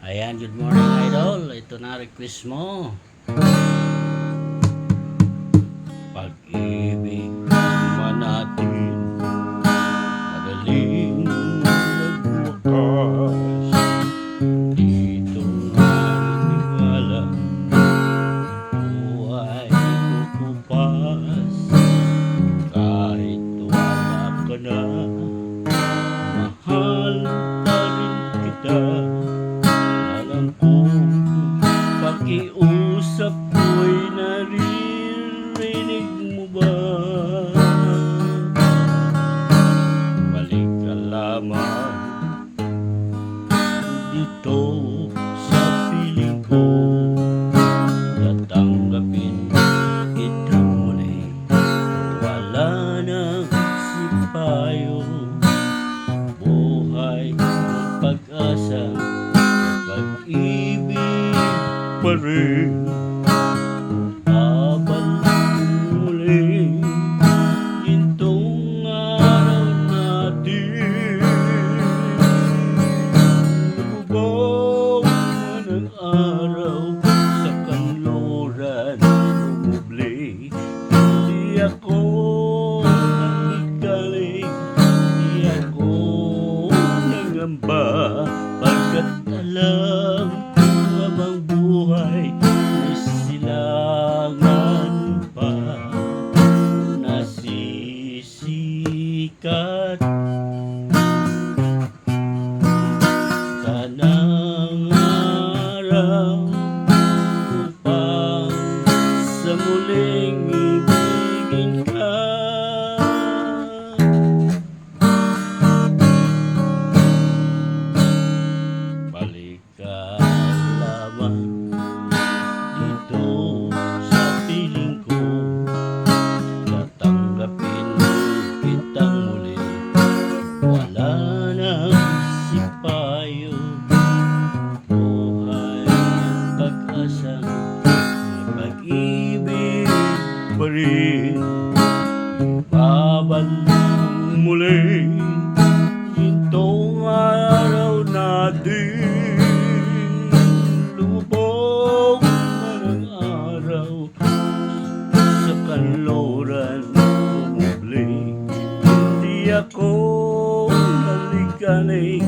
Ayan, good morning idol. Ito na request mo. Pag-ibig man natin madaling nagwakas. Dito nga nagwala buhay kukupas. Kahit wala ka na, mahal pa rin kita. Alam ko, pakiusap ko'y naririnig mo ba? Balik ka lamang dito sa piling ko. Tatanggapin kita muli, wala nang sipayo. Buhay ng pag-asa, pag-ibig pa rin. Babalik muli gintong araw natin. Lubaw man ang araw sa kanluran, umubli. Di ako nagagaling, di ako nangamba, pagkat alam habang buhay may silangan pa. Nasisikat ka ng araw upang sa muling ibigin ka. Balik ka lamang dito sa piling ko. Tatanggapin kitang muli, wala nang sipayo. Buhay ang pag-asa, may pag-ibig pa rin. Babalik muli gintong araw natin. Lubog man ang araw sa kanluran, umubli. Hindi ako naliganig,